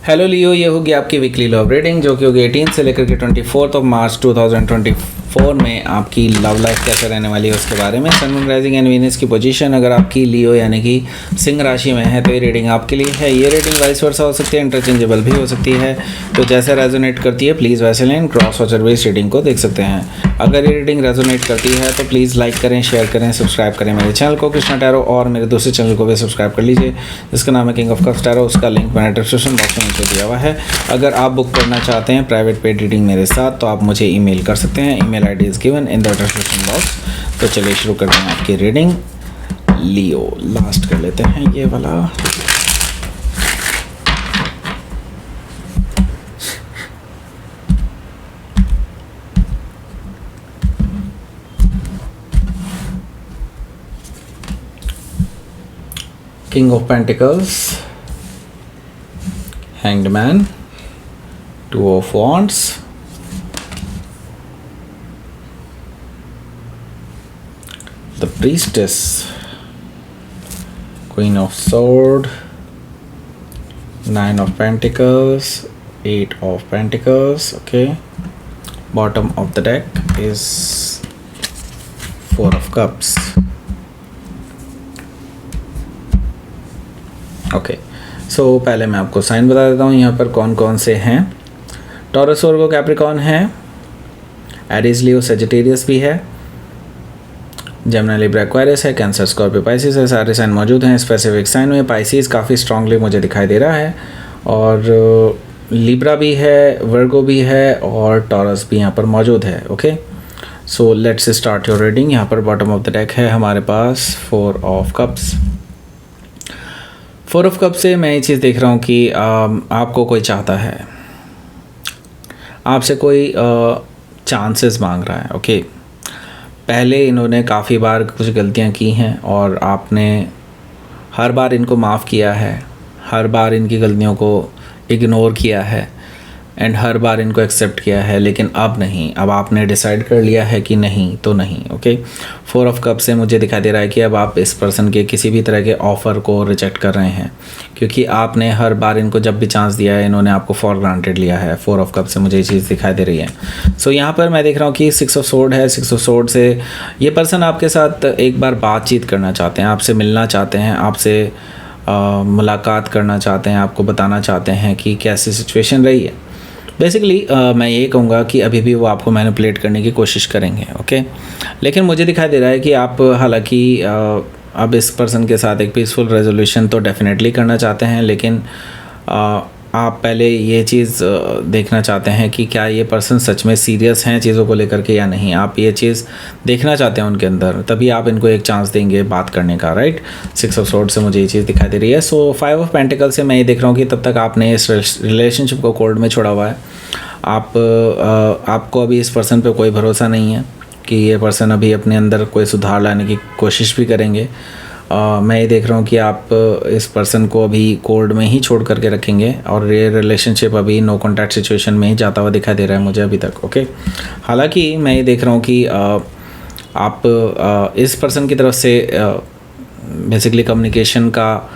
Hello लियो, ये होगी आपकी वीकली लव रीडिंग जो कि होगी 18 से लेकर के 24 मार्च 2024 में आपकी लव लाइफ कैसे रहने वाली है उसके बारे में। सन, मून, राइजिंग एंड वीनस की पोजीशन अगर आपकी लियो यानी कि सिंह राशि में है तो ये रीडिंग आपके लिए है। ये रीडिंग वाइस वर्सा हो सकती है, इंटरचेंजेबल भी हो सकती है, तो जैसे रेजोनेट करती है प्लीज़ वैसे लें। क्रॉस वॉचर बेस्ड रीडिंग को देख सकते हैं। अगर ये रीडिंग रेजोनेट करती है तो प्लीज़ लाइक करें, शेयर करें, सब्सक्राइब करें मेरे चैनल को कृष्णा टैरो, और मेरे दूसरे चैनल को भी सब्सक्राइब कर लीजिए जिसका नाम है किंग ऑफ कप्स टैरो। उसका लिंक मैंने डिस्क्रिप्शन बॉक्स में नीचे दिया हुआ है। अगर आप बुक करना चाहते हैं प्राइवेट पेड रीडिंग मेरे साथ तो आप मुझे ईमेल कर सकते हैं। Email ID is given in the description box. तो चलिए शुरू करते हैं आपकी रीडिंग। लियो लास्ट कर लेते हैं ये वाला। King of Pentacles, Hanged Man, Two of Wands, the Priestess, Queen of Swords, Nine of Pentacles, Eight of Pentacles. Okay, bottom of the deck is Four of Cups. Okay so पहले मैं आपको sign बता देता हूँ यहाँ पर कौन कौन से हैं। टॉरस, वर्गो, कैप्रिकॉर्न है, एरीज, लियो, सेजिटेरियस भी है, जेमिनी, लिब्रा, एक्वेरियस है, कैंसर, स्कॉर्पियो, पाइसिस है। सारे साइन मौजूद हैं। स्पेसिफिक साइन में पाइसिस काफ़ी स्ट्रांगली मुझे दिखाई दे रहा है, और लिब्रा भी है, वर्गो भी है, और टॉरस भी यहाँ पर मौजूद है। Okay so let's start your reading. यहाँ पर बॉटम ऑफ द डेक है हमारे पास four of cups. Four of cup से मैं ये चीज़ देख रहा हूँ कि आपको कोई चाहता है, आपसे कोई चांसेस मांग रहा है। ओके पहले इन्होंने काफ़ी बार कुछ गलतियाँ की हैं और आपने हर बार इनको माफ़ किया है, हर बार इनकी गलतियों को इग्नोर किया है एंड हर बार इनको एक्सेप्ट किया है, लेकिन अब नहीं। अब आपने डिसाइड कर लिया है कि नहीं तो नहीं। ओके फोर ऑफ कप से मुझे दिखाई दे रहा है कि अब आप इस पर्सन के किसी भी तरह के ऑफ़र को रिजेक्ट कर रहे हैं, क्योंकि आपने हर बार इनको जब भी चांस दिया है इन्होंने आपको फॉर ग्रांटेड लिया है। फोर ऑफ कप से मुझे ये चीज़ दिखाई दे रही है। सो यहाँ पर मैं देख रहा हूँ कि सिक्स ऑफ सोर्ड है। सिक्स ऑफ सोर्ड से ये पर्सन आपके साथ एक बार बातचीत करना चाहते हैं, आपसे मिलना चाहते हैं, आपसे मुलाकात करना चाहते हैं, आपको बताना चाहते हैं कि कैसी सिचुएशन रही है। बेसिकली मैं ये कहूँगा कि अभी भी वो आपको मैनिपुलेट करने की कोशिश करेंगे। ओके लेकिन मुझे दिखाई दे रहा है कि आप हालांकि अब इस पर्सन के साथ एक पीसफुल रेजोल्यूशन तो डेफिनेटली करना चाहते हैं, लेकिन आप पहले ये चीज़ देखना चाहते हैं कि क्या ये पर्सन सच में सीरियस हैं चीज़ों को लेकर के या नहीं। आप ये चीज़ देखना चाहते हैं उनके अंदर, तभी आप इनको एक चांस देंगे बात करने का, राइट। सिक्स ऑफ सोर्ड से मुझे ये चीज़ दिखाई दे रही है। सो फाइव ऑफ पेंटिकल से मैं ये देख रहा हूँ कि तब तक आपने इस रिलेशनशिप को कोर्ट में छोड़ा हुआ है। आपको अभी इस पर्सन पे कोई भरोसा नहीं है कि ये पर्सन अभी अपने अंदर कोई सुधार लाने की कोशिश भी करेंगे। मैं ये देख रहा हूँ कि आप इस पर्सन को अभी कोर्ट में ही छोड़ करके रखेंगे और ये रिलेशनशिप अभी नो कॉन्टैक्ट सिचुएशन में ही जाता हुआ दिखाई दे रहा है मुझे अभी तक। ओके हालांकि मैं ये देख रहा हूँ कि आप इस पर्सन की तरफ से बेसिकली कम्युनिकेशन का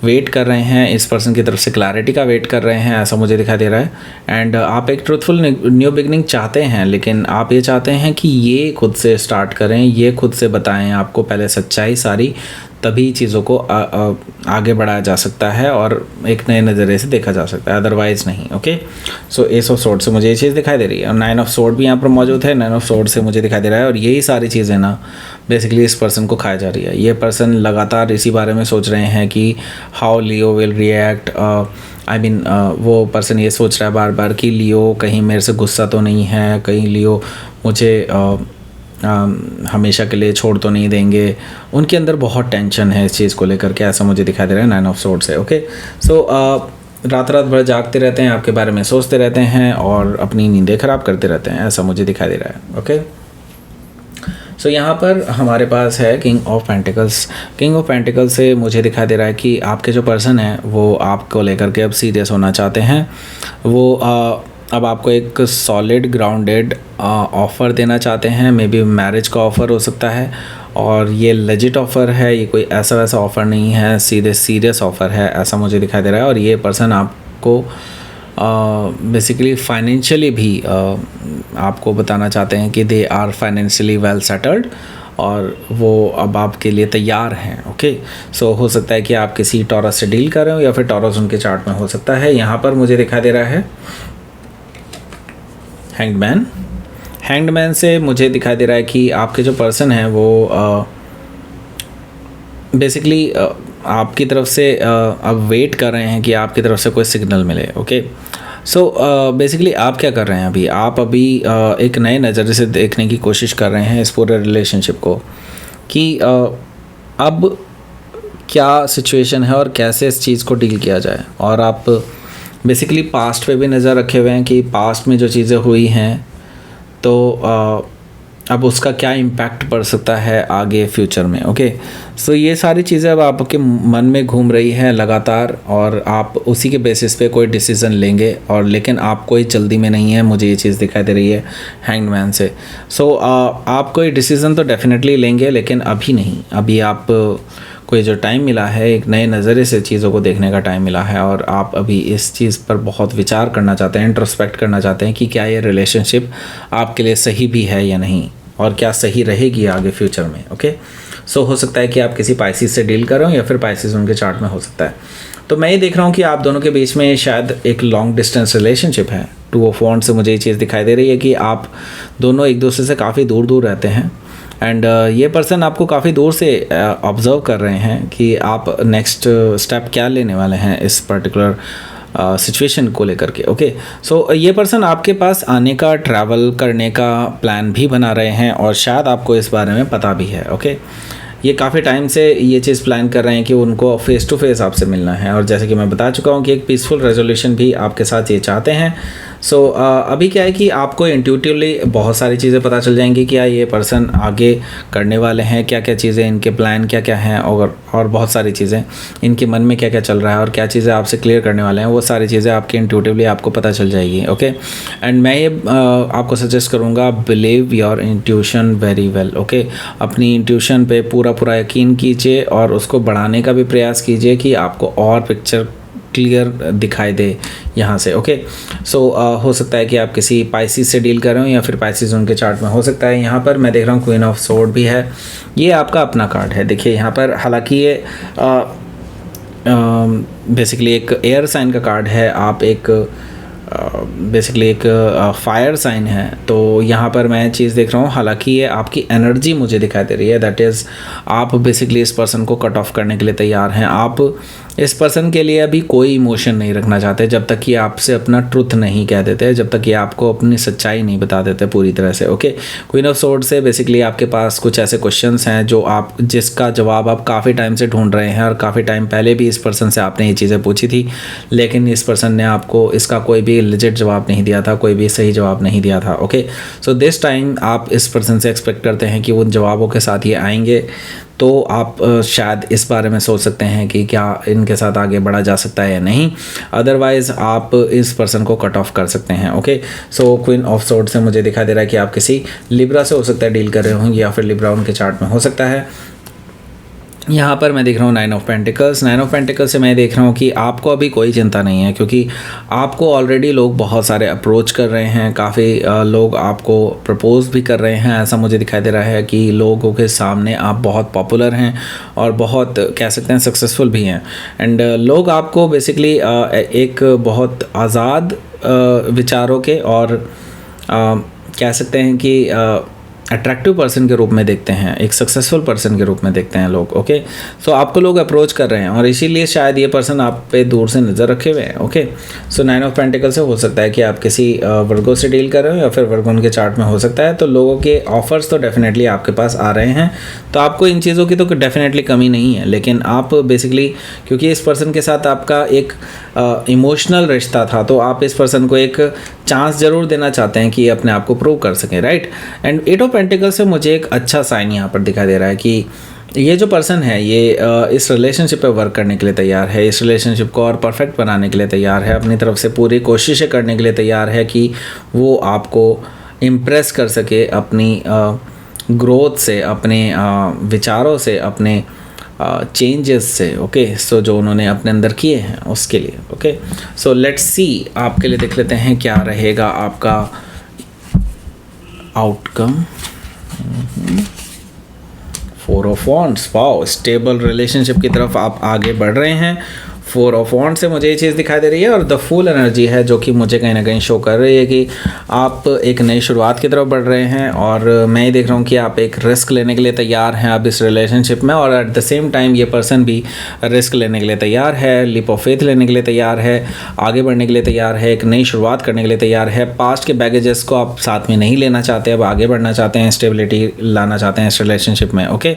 वेट कर रहे हैं, इस पर्सन की तरफ से क्लैरिटी का वेट कर रहे हैं, ऐसा मुझे दिखाई दे रहा है। एंड आप एक ट्रूथफुल न्यू बिगनिंग चाहते हैं, लेकिन आप ये चाहते हैं कि ये खुद से स्टार्ट करें, ये खुद से बताएं आपको पहले सच्चाई सारी, तभी चीज़ों को आगे बढ़ाया जा सकता है और एक नए नज़रिए से देखा जा सकता है, अदरवाइज़ नहीं। Okay so S of sword से मुझे ये चीज़ दिखाई दे रही है और नाइन ऑफ सोर्ड भी यहाँ पर मौजूद है। नाइन ऑफ सोर्ड से मुझे दिखाई दे रहा है और यही सारी चीज़ें ना बेसिकली इस पर्सन को खाई जा रही है। ये पर्सन लगातार इसी बारे में सोच रहे हैं कि how Leo will react. I mean वो पर्सन ये सोच रहा है बार बार कि लियो कहीं मेरे से गुस्सा तो नहीं है, कहीं लियो मुझे हमेशा के लिए छोड़ तो नहीं देंगे। उनके अंदर बहुत टेंशन है इस चीज़ को लेकर के, ऐसा मुझे दिखाई दे रहा है नाइन ऑफ सोर्ड से। ओके सो रात रात भर जागते रहते हैं, आपके बारे में सोचते रहते हैं और अपनी नींदें ख़राब करते रहते हैं, ऐसा मुझे दिखाई दे रहा है। ओके सो यहाँ पर हमारे पास है king of pentacles. King of pentacles से मुझे दिखाई दे रहा है कि आपके जो पर्सन है वो आपको लेकर के अब सीरियस होना चाहते हैं। वो अब आपको एक सॉलिड ग्राउंडेड ऑफ़र देना चाहते हैं, मे बी मैरिज का ऑफ़र हो सकता है, और ये लेजिट ऑफ़र है, ये कोई ऐसा वैसा ऑफ़र नहीं है, सीधे सीरियस ऑफ़र है, ऐसा मुझे दिखाई दे रहा है। और ये पर्सन आप आपको बेसिकली फाइनेंशियली भी आपको बताना चाहते हैं कि they are financially well settled और वो अब आपके लिए तैयार हैं। ओके, सो हो सकता है कि आप किसी टॉरस से डील कर रहे हो या फिर टॉरस उनके चार्ट में हो सकता है। यहाँ पर मुझे दिखाई दे रहा है हैंग्ड मैन से मुझे दिखाई दे रहा है कि आपके जो पर्सन हैं वो बेसिकली आपकी तरफ से अब वेट कर रहे हैं कि आपकी तरफ से कोई सिग्नल मिले। ओके, सो बेसिकली आप क्या कर रहे हैं आप अभी एक नए नज़रिए से देखने की कोशिश कर रहे हैं इस पूरे रिलेशनशिप को कि अब क्या सिचुएशन है और कैसे इस चीज़ को डील किया जाए। और आप बेसिकली पास्ट पे भी नज़र रखे हुए हैं कि पास्ट में जो चीज़ें हुई हैं तो अब उसका क्या इम्पैक्ट पड़ सकता है आगे फ्यूचर में। ओके, सो ये सारी चीज़ें अब आपके मन में घूम रही हैं लगातार और आप उसी के बेसिस पे कोई डिसीज़न लेंगे। और लेकिन आप कोई जल्दी में नहीं है, मुझे ये चीज़ दिखाई दे रही है हैंग्ड मैन से। सो आप कोई डिसीज़न तो डेफिनेटली लेंगे लेकिन अभी नहीं। अभी आप कोई जो टाइम मिला है, एक नए नज़रिए से चीज़ों को देखने का टाइम मिला है और आप अभी इस चीज़ पर बहुत विचार करना चाहते हैं, इंट्रोस्पेक्ट करना चाहते हैं कि क्या ये रिलेशनशिप आपके लिए सही भी है या नहीं और क्या सही रहेगी आगे फ्यूचर में। ओके, सो हो सकता है कि आप किसी पाइसिस से डील कर रहे हो या फिर पाइसिस उनके चार्ट में हो सकता है। तो मैं ये देख रहा हूँ कि आप दोनों के बीच में शायद एक लॉन्ग डिस्टेंस रिलेशनशिप है। 2 ऑफ वॉन्ड्स से मुझे ये चीज़ दिखाई दे रही है कि आप दोनों एक दूसरे से काफ़ी दूर दूर रहते हैं एंड ये पर्सन आपको काफ़ी दूर से ऑब्ज़र्व कर रहे हैं कि आप नेक्स्ट स्टेप क्या लेने वाले हैं इस पर्टिकुलर सिचुएशन को लेकर के। ओके, सो ये पर्सन आपके पास आने का, ट्रैवल करने का प्लान भी बना रहे हैं और शायद आपको इस बारे में पता भी है। ओके, ये काफ़ी टाइम से ये चीज़ प्लान कर रहे हैं कि उनको फेस टू फेस आपसे मिलना है और जैसे कि मैं बता चुका हूँ कि एक पीसफुल रेजोल्यूशन भी आपके साथ ये चाहते हैं। सो अभी क्या है कि आपको इंट्यूटिवली बहुत सारी चीज़ें पता चल जाएंगी कि ये पर्सन आगे करने वाले हैं, क्या क्या चीज़ें, इनके प्लान क्या क्या हैं और बहुत सारी चीज़ें इनके मन में क्या क्या चल रहा है और क्या चीज़ें आपसे क्लियर करने वाले हैं, वो सारी चीज़ें आपकी इंट्यूटिवली आपको पता चल जाएगी। ओके, एंड मैं ये आपको सजेस्ट करूँगा, believe your intuition very well. Okay, अपनी इंट्यूशन पे पूरा यकीन कीजिए और उसको बढ़ाने का भी प्रयास कीजिए कि आपको और पिक्चर क्लियर दिखाई दे यहाँ से। ओके, सो हो सकता है कि आप किसी पाइसिस से डील कर रहे हो या फिर पाइसिस उनके चार्ट में हो सकता है। यहाँ पर मैं देख रहा हूँ क्वीन ऑफ सोर्ड भी है, ये आपका अपना कार्ड है। देखिए यहाँ पर हालांकि ये बेसिकली एक एयर साइन का कार्ड है, आप एक बेसिकली एक फायर साइन है। तो यहाँ पर मैं चीज़ देख रहा हूँ, हालांकि ये आपकी एनर्जी मुझे दिखाई दे रही है, दैट इज़ आप बेसिकली इस पर्सन को कट ऑफ करने के लिए तैयार हैं। आप इस पर्सन के लिए अभी कोई इमोशन नहीं रखना चाहते जब तक कि आपसे अपना ट्रुथ नहीं कह देते, जब तक कि आपको अपनी सच्चाई नहीं बता देते पूरी तरह से। ओके, क्वीन ऑफ सोर्ड से बेसिकली आपके पास कुछ ऐसे क्वेश्चंस हैं जो जिसका जवाब आप काफ़ी टाइम से ढूंढ रहे हैं और काफ़ी टाइम पहले भी इस पर्सन से आपने ये चीज़ें पूछी थी, लेकिन इस पर्सन ने आपको इसका कोई भी लेजिट जवाब नहीं दिया था, कोई भी सही जवाब नहीं दिया था। ओके, सो दिस टाइम आप इस पर्सन से एक्सपेक्ट करते हैं कि उन जवाबों के साथ ये आएंगे, तो आप शायद इस बारे में सोच सकते हैं कि क्या इनके साथ आगे बढ़ा जा सकता है या नहीं, अदरवाइज़ आप इस पर्सन को कट ऑफ कर सकते हैं। Okay, so queen of sword से मुझे दिखाई दे रहा है कि आप किसी लिब्रा से हो सकता है डील कर रहे होंगे या फिर लिब्रा उनके चार्ट में हो सकता है। यहाँ पर मैं देख रहा हूँ 9 ऑफ पेंटिकल्स। 9 ऑफ पेंटिकल्स से मैं देख रहा हूँ कि आपको अभी कोई चिंता नहीं है, क्योंकि आपको ऑलरेडी लोग बहुत सारे अप्रोच कर रहे हैं, काफ़ी लोग आपको प्रपोज भी कर रहे हैं। ऐसा मुझे दिखाई दे रहा है कि लोगों के सामने आप बहुत पॉपुलर हैं और बहुत कह सकते हैं सक्सेसफुल भी हैं। एंड लोग आपको बेसिकली एक बहुत आज़ाद विचारों के और कह सकते हैं कि अट्रैक्टिव पर्सन के रूप में देखते हैं, एक सक्सेसफुल पर्सन के रूप में देखते हैं लोग। ओके, सो आपको लोग अप्रोच कर रहे हैं और इसीलिए शायद ये पर्सन आप पे दूर से नज़र रखे हुए हैं। ओके, सो 9 ऑफ पेंटिकल से हो सकता है कि आप किसी वर्गो से डील कर रहे हो या फिर वर्गो उनके चार्ट में हो सकता है। तो लोगों के ऑफर्स तो डेफिनेटली आपके पास आ रहे हैं, तो आपको इन चीज़ों की तो डेफिनेटली कमी नहीं है। लेकिन आप बेसिकली क्योंकि इस पर्सन के साथ आपका एक इमोशनल रिश्ता था, तो आप इस पर्सन को एक चांस ज़रूर देना चाहते हैं कि अपने आप को प्रूव कर सकें, राइट। एंड 8 ऑफ पेंटिकल से मुझे एक अच्छा साइन यहाँ पर दिखाई दे रहा है कि ये जो पर्सन है ये इस रिलेशनशिप पे वर्क करने के लिए तैयार है, इस रिलेशनशिप को और परफेक्ट बनाने के लिए तैयार है, अपनी तरफ से पूरी कोशिशें करने के लिए तैयार है कि वो आपको इम्प्रेस कर सके अपनी ग्रोथ से, अपने विचारों से, अपने चेंजेस से, ओके। सो जो उन्होंने अपने अंदर किए हैं उसके लिए, ओके। सो लेट्स सी, आपके लिए देख लेते हैं क्या रहेगा आपका outcome. 4 of wands, wow, stable relationship की तरफ आप आगे बढ़ रहे हैं। 4 ऑफ वॉन्ड से मुझे ये चीज़ दिखाई दे रही है, और द फूल एनर्जी है जो कि मुझे कहीं ना कहीं शो कर रही है कि आप एक नई शुरुआत की तरफ बढ़ रहे हैं। और मैं ये देख रहा हूँ कि आप एक रिस्क लेने के लिए तैयार हैं अब इस रिलेशनशिप में, और एट द सेम टाइम ये पर्सन भी रिस्क लेने के लिए तैयार है, लीप ऑफ फेथ लेने के लिए तैयार है, आगे बढ़ने के लिए तैयार है, एक नई शुरुआत करने के लिए तैयार है। पास्ट के बैगेजेस को आप साथ में नहीं लेना चाहते, अब आगे बढ़ना चाहते हैं, स्टेबिलिटी लाना चाहते हैं इस रिलेशनशिप में, ओके।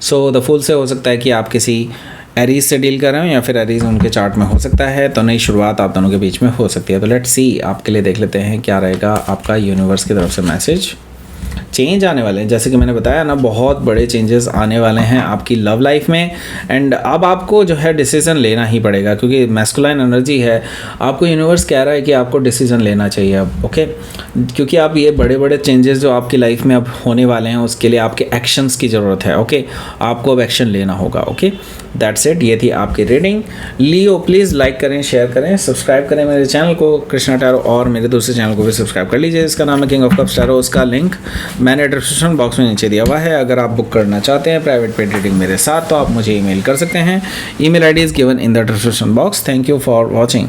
सो द फूल से हो सकता है कि आप किसी एरीज से डील कर रहे हो, या फिर एरीज उनके चार्ट में हो सकता है, तो नई शुरुआत आप दोनों के बीच में हो सकती है। तो लेट्स सी, आपके लिए देख लेते हैं क्या रहेगा आपका यूनिवर्स की तरफ से मैसेज। चेंज आने वाले हैं, जैसे कि मैंने बताया ना, बहुत बड़े चेंजेस आने वाले हैं आपकी लव लाइफ में। एंड अब आपको जो है डिसीजन लेना ही पड़ेगा, क्योंकि मैस्कुलाइन एनर्जी है, आपको यूनिवर्स कह रहा है कि आपको डिसीजन लेना चाहिए अब, ओके। क्योंकि आप ये बड़े बड़े चेंजेस जो आपकी लाइफ में अब होने वाले हैं उसके लिए आपके एक्शंस की ज़रूरत है, ओके। आपको अब एक्शन लेना होगा, ओके। दैट्स इट, ये थी आपकी रीडिंग। लियो प्लीज़ लाइक करें, शेयर करें, सब्सक्राइब करें मेरे चैनल को कृष्णा टैरो, और मेरे दूसरे चैनल को भी सब्सक्राइब कर लीजिए, इसका नाम है किंग ऑफ कप्स टैरो। उसका लिंक मैंने डिस्क्रिप्शन बॉक्स में नीचे दिया हुआ है। अगर आप बुक करना चाहते हैं प्राइवेट पेड रीडिंग मेरे साथ, तो आप मुझे ईमेल कर सकते हैं। Email ID is given in the description box. Thank you for watching.